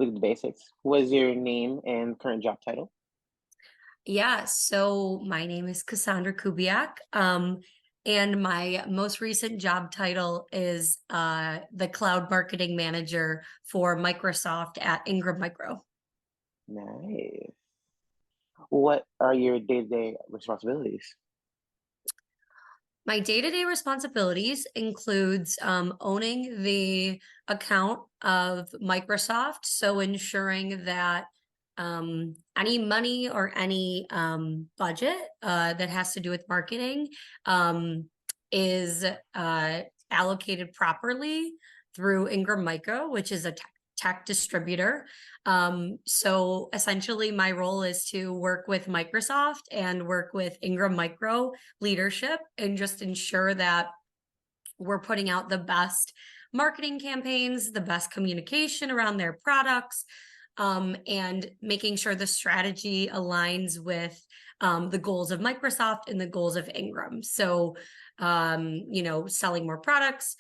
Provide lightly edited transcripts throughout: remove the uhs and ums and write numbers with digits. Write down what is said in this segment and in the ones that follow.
look at the basics. What is your name and current job title? Yeah, so my name is Cassandra Kubiak, and my most recent job title is the Cloud Marketing Manager for Microsoft at Ingram Micro. Nice. What are your day-to-day responsibilities? My day-to-day responsibilities includes owning the account of Microsoft, so ensuring that any money or any budget that has to do with marketing is allocated properly through Ingram Micro, which is a tech distributor. So essentially, my role is to work with Microsoft and work with Ingram Micro leadership and just ensure that we're putting out the best marketing campaigns, the best communication around their products, and making sure the strategy aligns with the goals of Microsoft and the goals of Ingram. So, selling more products,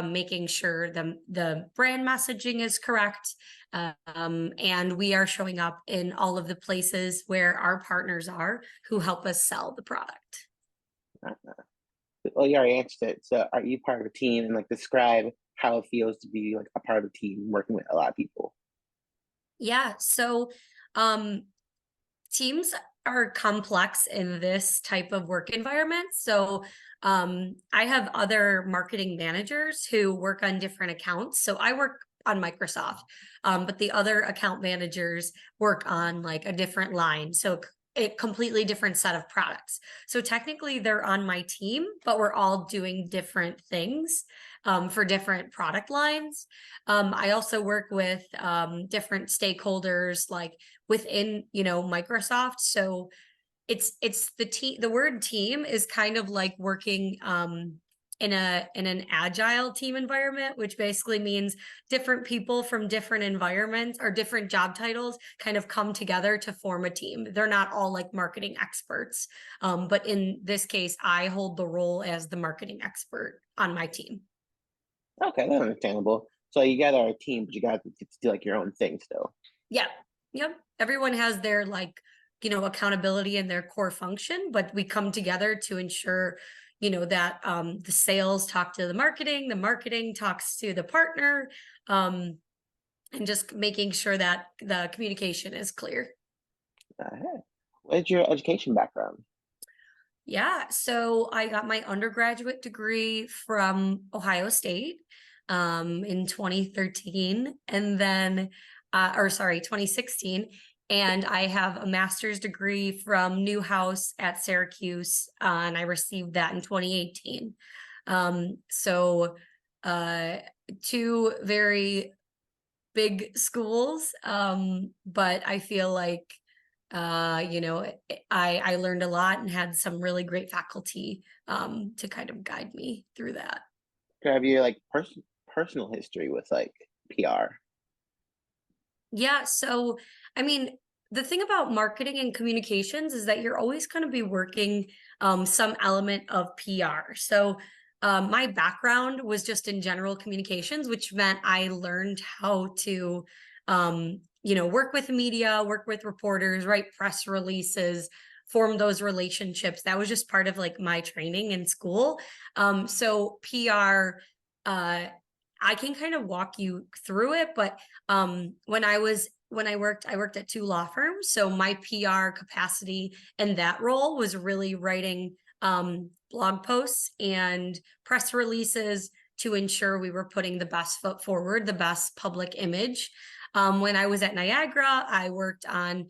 making sure the brand messaging is correct, and we are showing up in all of the places where our partners are who help us sell the product. Uh, Well, you already answered it. So, are you part of a team and like describe how it feels to be like a part of a team working with a lot of people? Yeah, so um, teams are complex in this type of work environment. So I have other marketing managers who work on different accounts. So I work on Microsoft, but the other account managers work on like a different line. So a completely different set of products. So technically they're on my team, but we're all doing different things for different product lines. I also work with different stakeholders like within, Microsoft. So it's the team. The word team is kind of like working in an agile team environment, which basically means different people from different environments or different job titles kind of come together to form a team. They're not all like marketing experts, but in this case I hold the role as the marketing expert on my team. Okay, that's understandable. So you guys are a team, but you guys get to do like your own thing still. Yeah. Yep. Everyone has their like, accountability and their core function, but we come together to ensure, that the sales talk to the marketing talks to the partner, and just making sure that the communication is clear. Uh, what's your education background? Yeah. So I got my undergraduate degree from Ohio State in 2013, and then, or sorry, 2016. And I have a master's degree from Newhouse at Syracuse, and I received that in 2018. So, uh, two very big schools, but I feel like I learned a lot and had some really great faculty to kind of guide me through that. Have your like personal history with like PR? Yeah, so I mean, the thing about marketing and communications is that you're always going to be working some element of PR. So my background was just in general communications, which meant I learned how to, work with media, work with reporters, write press releases, form those relationships. That was just part of like my training in school. So PR, I can kind of walk you through it, but when I worked at two law firms. So my PR capacity in that role was really writing blog posts and press releases to ensure we were putting the best foot forward, the best public image. When I was at Niagara, I worked on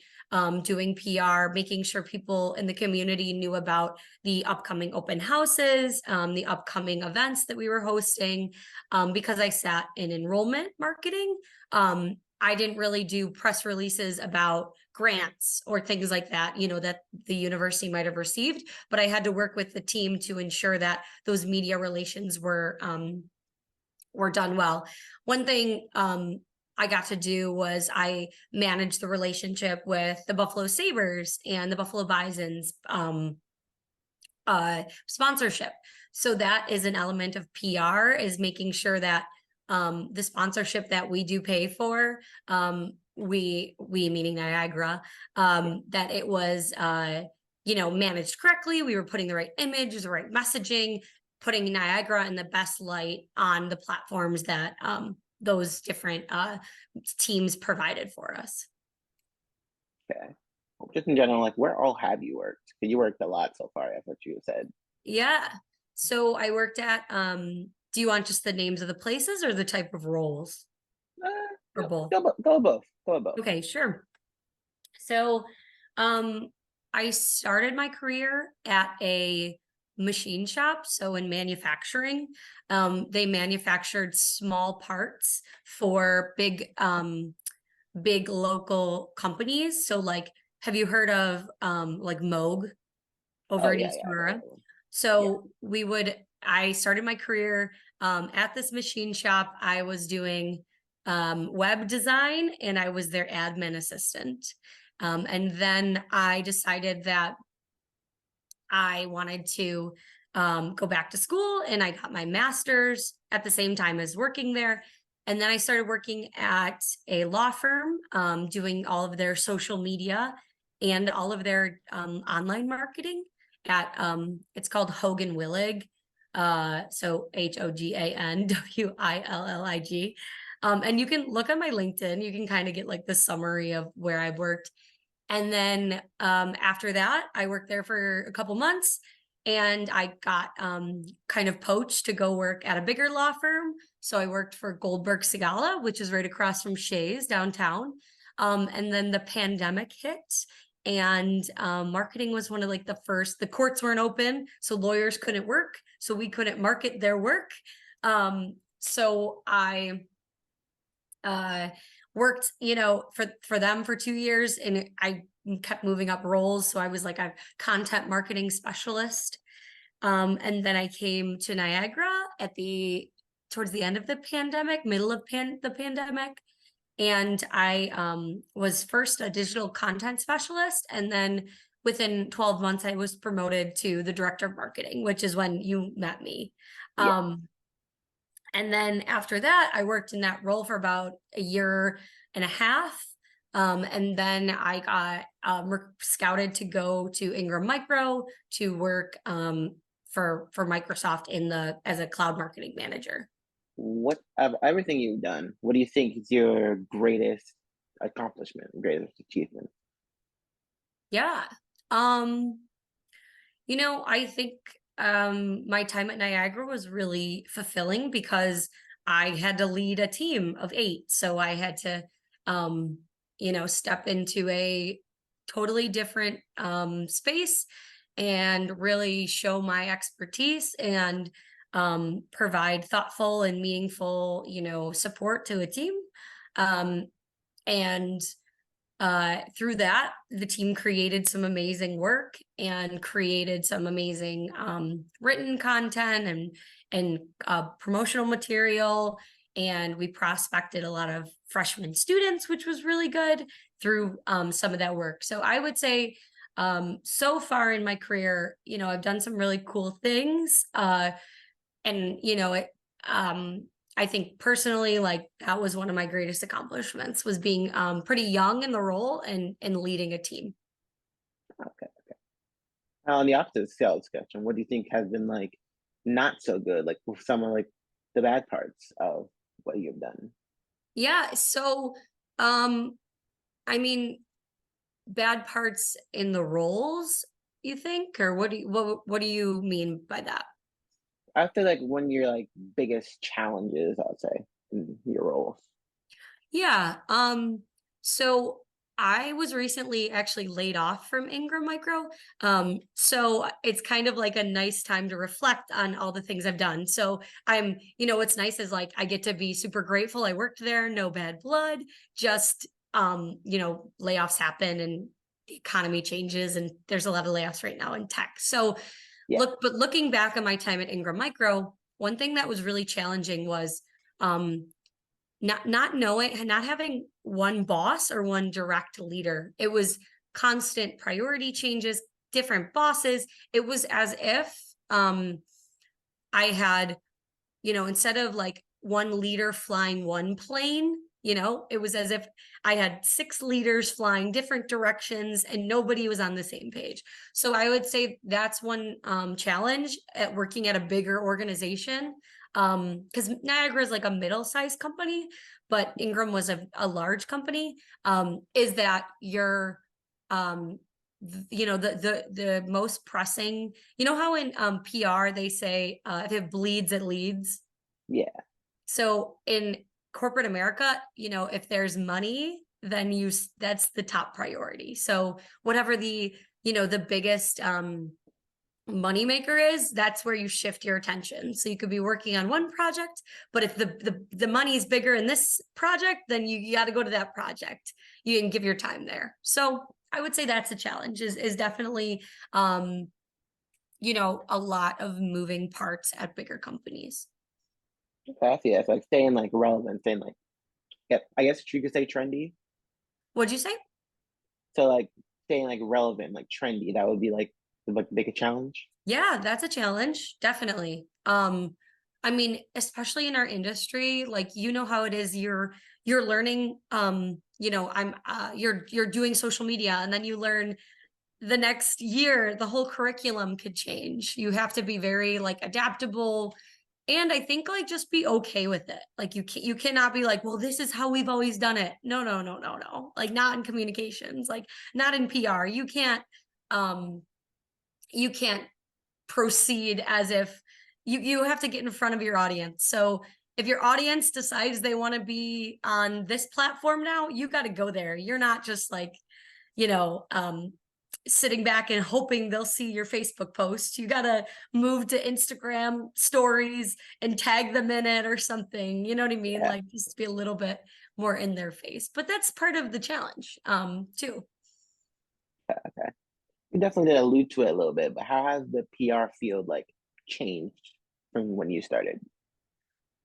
doing PR, making sure people in the community knew about the upcoming open houses, the upcoming events that we were hosting. Because I sat in enrollment marketing, I didn't really do press releases about grants or things like that, that the university might have received, but I had to work with the team to ensure that those media relations were done well. One thing I got to do was I managed the relationship with the Buffalo Sabres and the Buffalo Bisons sponsorship. So that is an element of PR, is making sure that the sponsorship that we do pay for, we meaning Niagara, that it was managed correctly. We were putting the right image, the right messaging, putting Niagara in the best light on the platforms that those different teams provided for us. Okay. Well, just in general, like where all have you worked? 'Cause you worked a lot so far, that's what you said. Yeah. So I worked at do you want just the names of the places or the type of roles? Or both? Go both. Go both. Okay, sure. So um I started my career at a machine shop, so in manufacturing. They manufactured small parts for big local companies. So like, have you heard of like Moog over Oh in yeah, East yeah, I've heard Aurora? of them. Yeah. So I started my career at this machine shop. I was doing web design and I was their admin assistant. And then I decided that I wanted to go back to school, and I got my master's at the same time as working there. And then I started working at a law firm, doing all of their social media and all of their online marketing at it's called Hogan Willig. So HOGAN WILLIG. And you can look on my LinkedIn, you can kind of get like the summary of where I've worked. And then after that, I worked there for a couple months, and I got kind of poached to go work at a bigger law firm. So I worked for Goldberg Segala, which is right across from Shays downtown. And then the pandemic hit, and marketing was one of like the courts weren't open, so lawyers couldn't work, so we couldn't market their work. So I uh worked for them for 2 years, and I kept moving up roles, so I was like a content marketing specialist. And then I came to Niagara at the towards the end of the pandemic, middle of the pandemic, and I was first a digital content specialist, and then within 12 months I was promoted to the director of marketing, which is when you met me. Yeah. And then after that, I worked in that role for about a year and a half. And then I got scouted to go to Ingram Micro to work for Microsoft as a cloud marketing manager. What of everything you've done, what do you think is your greatest accomplishment, greatest achievement? Yeah. I think my time at Niagara was really fulfilling because I had to lead a team of 8. So I had to, step into a totally different space and really show my expertise and provide thoughtful and meaningful, support to a team. Um, and Through that, the team created some amazing work and created some amazing written content and promotional material. And we prospected a lot of freshman students, which was really good through some of that work. So I would say so far in my career, I've done some really cool things. And I think personally, like that was one of my greatest accomplishments, was being pretty young in the role and leading a team. Okay. On the opposite scale spectrum, what do you think has been like not so good? Like with some of like the bad parts of what you've done? Yeah, so um I mean, bad parts in the roles, you think? Or what do you mean by that? After like one of your like biggest challenges, I'd say, in your roles. Yeah. So I was recently actually laid off from Ingram Micro. So it's kind of like a nice time to reflect on all the things I've done. So what's nice is like I get to be super grateful I worked there, no bad blood, just layoffs happen and the economy changes, and there's a lot of layoffs right now in tech. So Yeah. looking back on my time at Ingram Micro, one thing that was really challenging was um not having one boss or one direct leader. It was constant priority changes, different bosses. It was as if I had, instead of like one leader flying one plane. It was as if I had 6 leaders flying different directions and nobody was on the same page. So I would say that's one challenge at working at a bigger organization. Because Niagara is like a middle-sized company, but Ingram was a large company. Is that you're the most pressing, how in PR they say if it bleeds it leads. Yeah. So in corporate America, if there's money, then that's the top priority. So whatever the biggest money maker is, that's where you shift your attention. So you could be working on one project, but if the money is bigger in this project, then you got to go to that project. You can give your time there. So I would say that's a challenge, is definitely a lot of moving parts at bigger companies. Okay, yeah, it's like staying like relevant, staying like, yep, I guess you could say trendy. What'd you say? So like staying like relevant, like trendy, that would be like big a challenge. Yeah, that's a challenge, definitely. I mean, especially in our industry, like how it is, you're learning, you're doing social media, and then you learn the next year the whole curriculum could change. You have to be very like adaptable, and I think like just be okay with it. Like you cannot be like, well, this is how we've always done it. No, no, no, no, no. Like not in communications, like not in PR. Um you can't proceed as if you have to get in front of your audience. So if your audience decides they want to be on this platform now, you got to go there. You're not just like, you know, um, sitting back and hoping they'll see your Facebook post. You got to move to Instagram stories and tag them in it or something. You know what I mean? Yeah. Like just be a little bit more in their face. But that's part of the challenge, too. Okay. You definitely did allude to it a little bit, but how has the PR field like changed from when you started?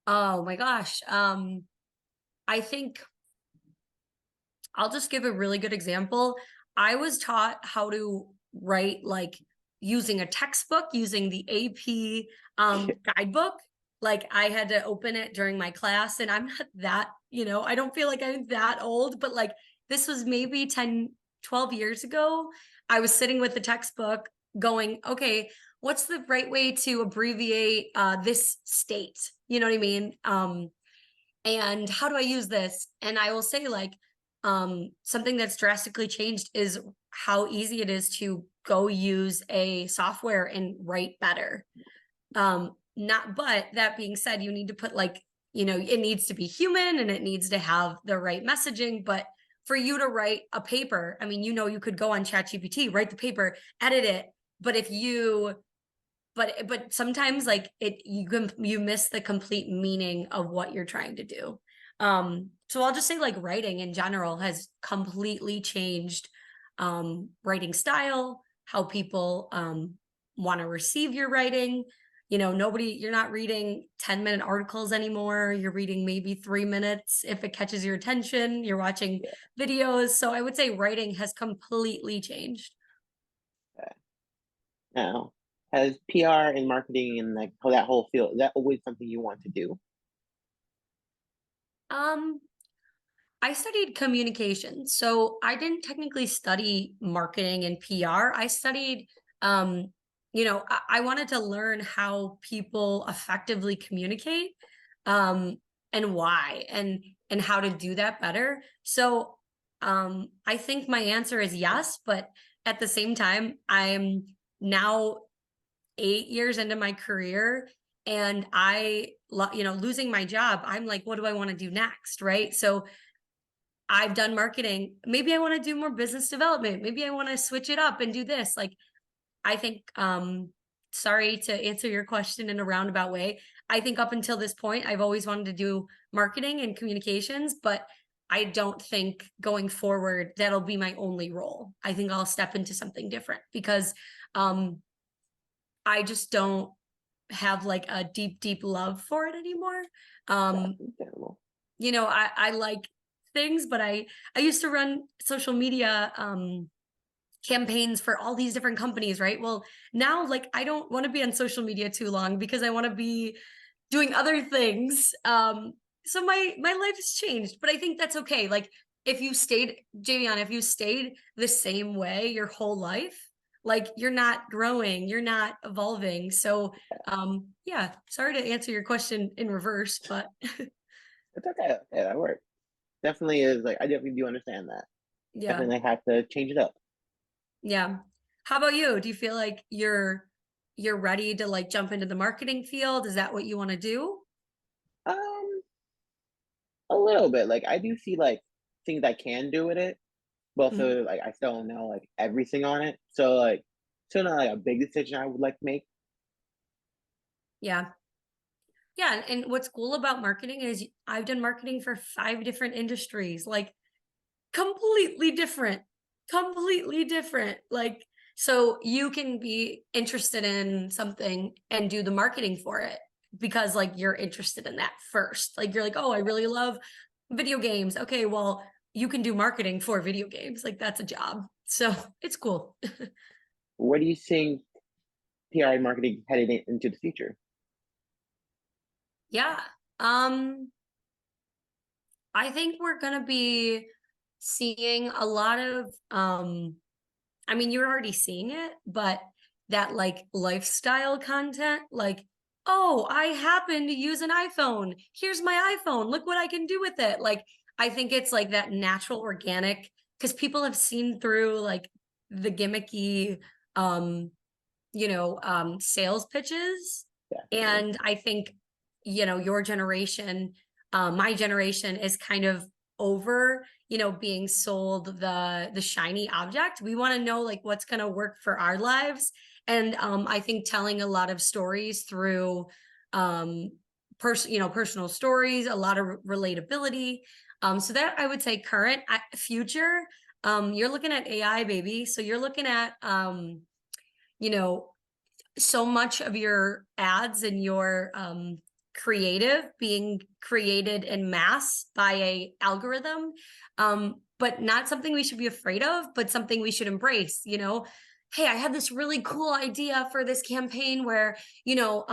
Oh my gosh. I think I'll just give a really good example. I was taught how to write like using a textbook, using the AP guidebook. Like I had to open it during my class, and I'm not that, I don't feel like I'm that old, but like this was maybe 10, 12 years ago. I was sitting with the textbook going, okay, what's the right way to abbreviate this state? You know what I mean? And how do I use this? And I will say like something that's drastically changed is how easy it is to go use a software and write better. Not But that being said, you need to put like, it needs to be human and it needs to have the right messaging. But for you to write a paper, I mean, you could go on ChatGPT, write the paper, edit it. But if you but sometimes like you miss the complete meaning of what you're trying to do. So I'll just say like writing in general has completely changed writing style, how people want to receive your writing. You're not reading 10-minute articles anymore. You're reading maybe 3 minutes if it catches your attention. You're watching Yeah. videos. So I would say writing has completely changed. Now, has PR and marketing and like how that whole field, is that always something you want to do? Um, I studied communication. So I didn't technically study marketing and PR. I studied, I wanted to learn how people effectively communicate, um, and why, and how to do that better. So I think my answer is yes, but at the same time, I'm now 8 years into my career, and losing my job, I'm like, what do I want to do next? Right. So I've done marketing. Maybe I want to do more business development. Maybe I want to switch it up and do this. Like, I think, sorry to answer your question in a roundabout way. I think up until this point, I've always wanted to do marketing and communications, but I don't think going forward that'll be my only role. I think I'll step into something different because I just don't have like a deep, deep love for it anymore. That's Um, understandable. I like things, but I used to run social media campaigns for all these different companies, right? Well, now like I don't want to be on social media too long because I want to be doing other things. So my life has changed, but I think that's okay. Like if you stayed, Javion, if you stayed the same way your whole life, like you're not growing, you're not evolving. So yeah, sorry to answer your question in reverse, but It's okay. Yeah, that works. Definitely is like I definitely do understand that. yeah, Definitely have to change it up. yeah. How about you? Do you feel like you're ready to like jump into the marketing field? Is that what you want to do? Um, a little bit. Like I do see like things I can do with it, but Mhm. also like I still don't know like everything on it. So like still not like a big decision I would like to make. Yeah. Yeah, and what's cool about marketing is I've done marketing for 5 different industries, like completely different, completely different. Like, so you can be interested in something and do the marketing for it because like you're interested in that first. Like you're like, "Oh, I really love video games." Okay, well, you can do marketing for video games. Like that's a job. So, it's cool. Where do you think PR and marketing headed into the future? Yeah. Um I think we're gonna be seeing a lot of I mean, you're already seeing it, but that like lifestyle content, like, oh, I happen to use an iPhone. Here's my iPhone. Look what I can do with it. Like, I think it's like that natural organic because people have seen through like the gimmicky um sales pitches. Definitely. And I think, your generation, my generation is kind of over, being sold the shiny object. We want to know like what's going to work for our lives. And I think telling a lot of stories through um personal stories, a lot of relatability. So that I would say current future, you're looking at AI, baby. So you're looking at you know so much of your ads and your creative being created in mass by a algorithm, but not something we should be afraid of, but something we should embrace. Hey, I had this really cool idea for this campaign where you know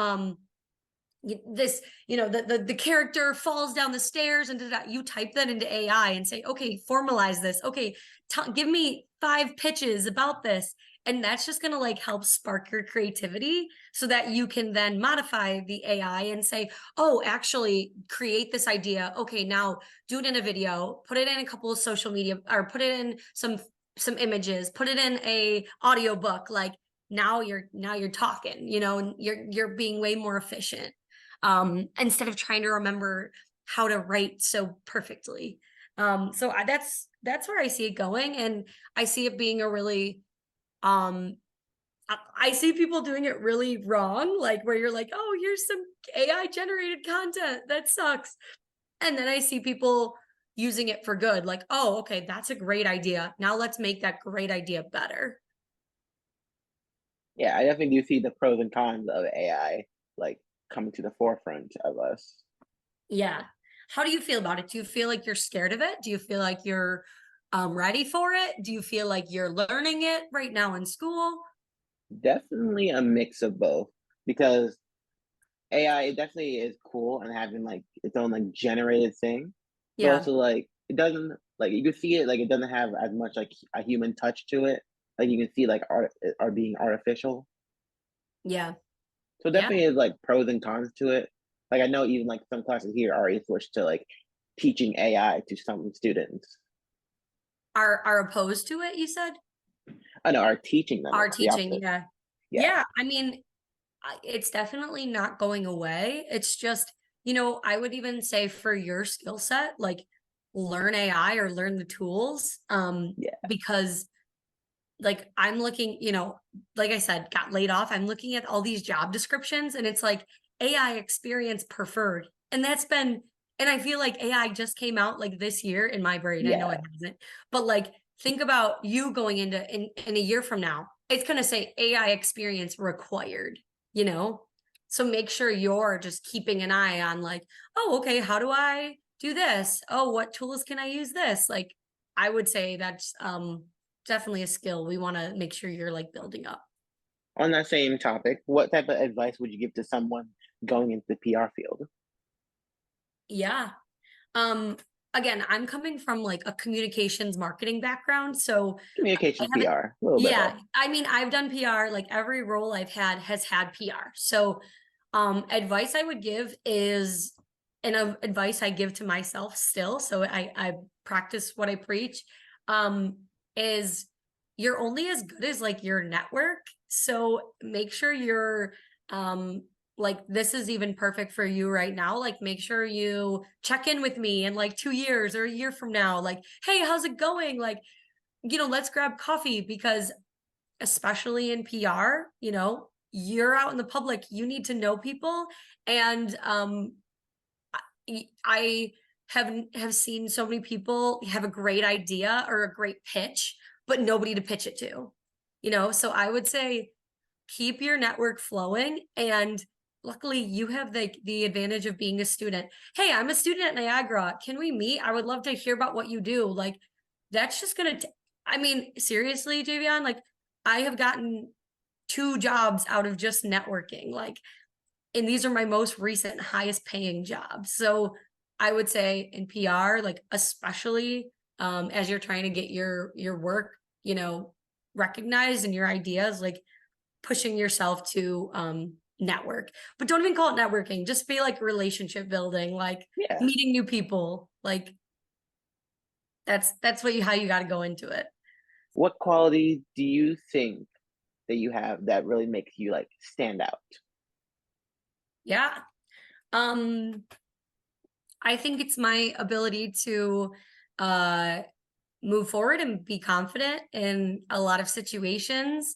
this the character falls down the stairs and you type that into AI and say, okay, formalize this. Okay, give me 5 pitches about this, and that's just going to like help spark your creativity so that you can then modify the AI and say, oh, actually create this idea. Okay, now do it in a video, put it in a couple of social media, or put it in some images, put it in a audiobook. Like now you're talking, and you're being way more efficient, instead of trying to remember how to write so perfectly. So that's where I see it going, and I see it being a really I see people doing it really wrong, like where you're like, oh, here's some AI generated content that sucks, and then I see people using it for good, like, oh, okay, that's a great idea. Now let's make that great idea better. Yeah, I definitely do see the pros and cons of AI like coming to the forefront of us. Yeah. How do you feel about it? Do you feel like you're scared of it? Do you feel like you're ready for it? Do you feel like you're learning it right now in school? Definitely a mix of both because AI it definitely is cool and having like its own like generated thing, but Yeah. also like it doesn't like you can see it like it doesn't have as much like a human touch to it. Like you can see like art are being artificial. Yeah. So Yeah. definitely is like pros and cons to it. Like I know even like some classes here already switched to like teaching AI to some students. Are opposed to it, you said? I know are teaching them it, Are the teaching, opposite. yeah. Yeah. Yeah, I mean, it's definitely not going away. It's just, I would even say for your skill set, like learn AI or learn the tools, Yeah. because like I'm looking, like I said, got laid off. I'm looking at all these job descriptions and it's like AI experience preferred. And and I feel like AI just came out like this year in my brain. I know it Yeah. hasn't, but like think about you going into in a year from now, it's going to say AI experience required, you know? So make sure you're just keeping an eye on like, oh, okay, how do I do this? Oh, what tools can I use this? Like, I would say that's definitely a skill we want to make sure you're like building up. On that same topic, what type of advice would you give to someone going into the PR field? Yeah. Um, Again, I'm coming from like a communications marketing background, so I Communications, haven't, PR, a little bit of yeah, both. I mean, I've done PR, like every role I've had has had PR. So, advice I would give is, and advice I give to myself still, so I practice what I preach, um, is you're only as good as like your network. So make sure you're, like this is even perfect for you right now. Like make sure you check in with me in like 2 years or a year from now. Like, hey, how's it going? Like, let's grab coffee, because especially in PR, you're out in the public, you need to know people. And I have seen so many people have a great idea or a great pitch, but nobody to pitch it to. So I would say keep your network flowing, and luckily you have the advantage of being a student. Hey, I'm a student at Niagara. Can we meet? I would love to hear about what you do. Like that's just gonna I mean, seriously, Javion, like I have gotten 2 jobs out of just networking. Like, and these are my most recent highest paying jobs. So I would say in PR, like especially as you're trying to get your work, recognized and your ideas, like pushing yourself to network. But don't even call it networking. Just be like relationship building, like Yeah. meeting new people. Like that's how you got to go into it. What quality do you think that you have that really makes you like stand out? Yeah. Um I think it's my ability to uh move forward and be confident in a lot of situations,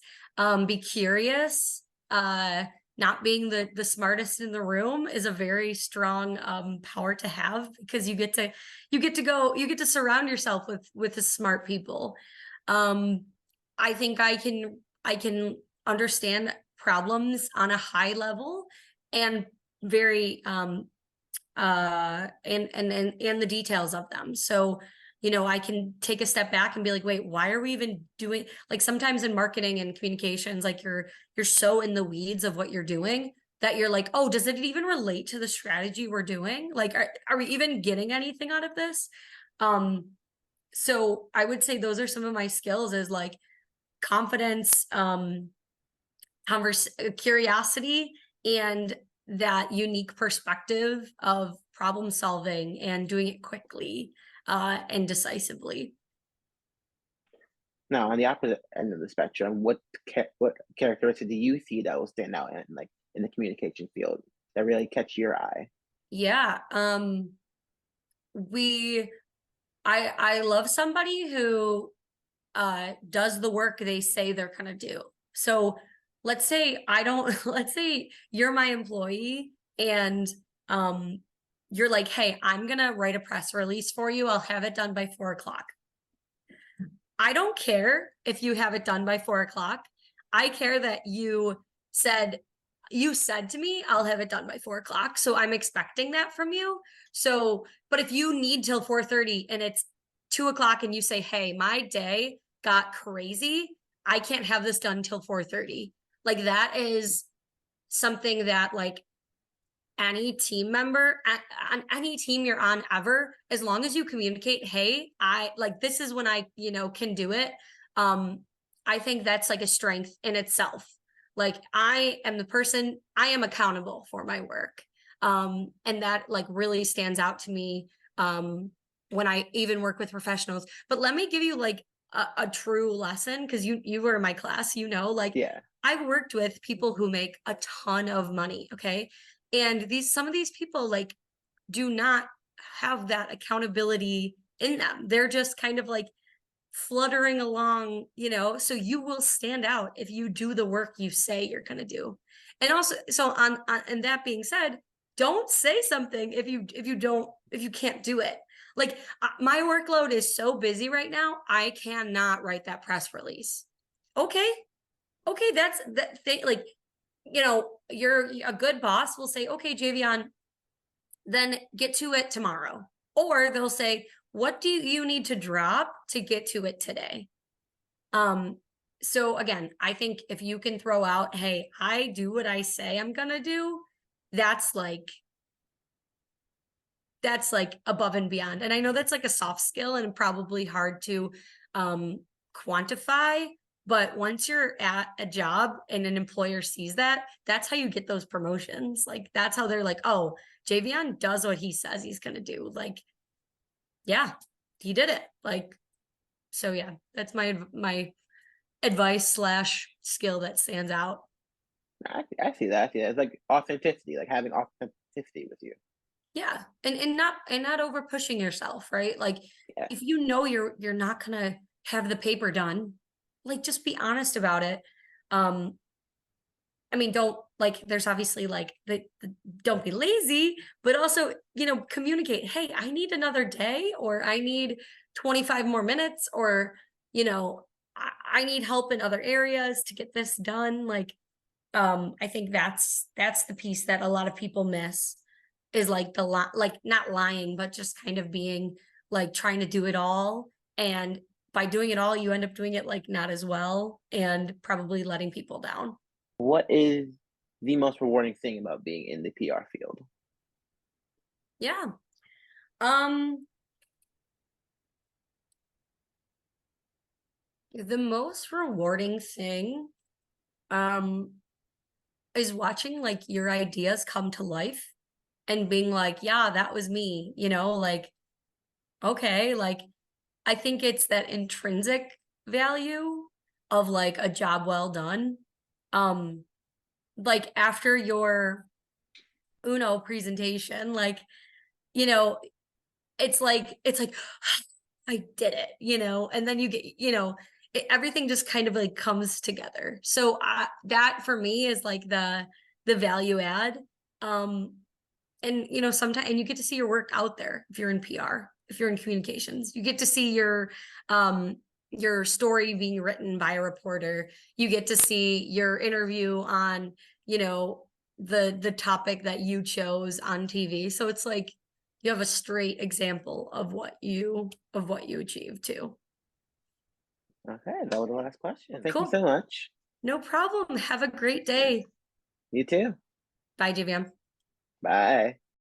be curious. Not being the smartest in the room is a very strong power to have, because you get to surround yourself with the smart people. um I think I can understand problems on a high level, and very and the details of them. So I can take a step back and be like, wait, why are we even doing, like sometimes in marketing and communications, like you're so in the weeds of what you're doing that you're like, oh, does it even relate to the strategy we're doing? Like are we even getting anything out of this? um so I would say those are some of my skills, is like confidence, curiosity, and that unique perspective of problem solving and doing it quickly and decisively. Now, on the opposite end of the spectrum, what characteristic do you see that will stand out in like in the communication field that really catch your eye? Yeah. We I love somebody who does the work they say they're gonna do. So let's say I don't let's say you're my employee, and um you're like, hey, I'm gonna write a press release for you. I'll have it done by 4 o'clock. I don't care if you have it done by 4 o'clock. I care that said you said to me, I'll have it done by 4 o'clock. So I'm expecting that from you. So, but if you need till 4:30 and it's 2 o'clock and you say, hey, my day got crazy, I can't have this done till 4:30. Like that is something that like any team member on any team you're on ever, as long as you communicate, hey, I like this is when I can do it. um I think that's like a strength in itself. Like I am the person, I am accountable for my work, and that like really stands out to me when I even work with professionals. But let me give you like a true lesson, because you were in my class, like Yeah. I've worked with people who make a ton of money, okay? And some of these people like do not have that accountability in them. They're just kind of like fluttering along, so you will stand out if you do the work you say you're going to do. And also, so and that being said, don't say something if you can't do it. Like my workload is so busy right now, I cannot write that press release. Okay, okay, that's that thing. Like, you're a good boss will say, okay, Javion, then get to it tomorrow. Or they'll say, what do you need to drop to get to it today? Um, so again, I think if you can throw out, hey, I do what I say I'm gonna do, that's like above and beyond. And I know that's like a soft skill and probably hard to quantify, but once you're at a job and an employer sees that, that's how you get those promotions. Like that's how they're like, oh, Javion does what he says he's gonna do. Like, yeah, he did it. Like, so yeah, that's my advice slash skill that stands out. I see that. I see that. It's like authenticity, like having authenticity with you. Yeah, and not over pushing yourself, right? Like Yeah. if you know you're not gonna have the paper done, like just be honest about it. Um, I mean, don't like there's obviously like don't be lazy, but also, communicate, hey, I need another day, or I need 25 more minutes, or I need help in other areas to get this done. Like, I think that's the piece that a lot of people miss is like like not lying, but just kind of being like trying to do it all. And by doing it all, you end up doing it like not as well and probably letting people down. What is the most rewarding thing about being in the PR field? Yeah. Um, the most rewarding thing, um, is watching like your ideas come to life and being like, yeah, that was me, like, okay, like I think it's that intrinsic value of like a job well done. Um, like after your Uno presentation, like, you know, it's like I did it, and then you get, everything just kind of like comes together. So that for me is like the value add. Um, and sometimes, and you get to see your work out there if you're in PR, if you're in communications, you get to see your story being written by a reporter. You get to see your interview on, the topic that you chose on TV. So it's like you have a straight example of what you achieved too. Okay, that was the last question. Thank you Cool. so much. No problem. Have a great Yeah. day. You too. Bye, Javion. Bye.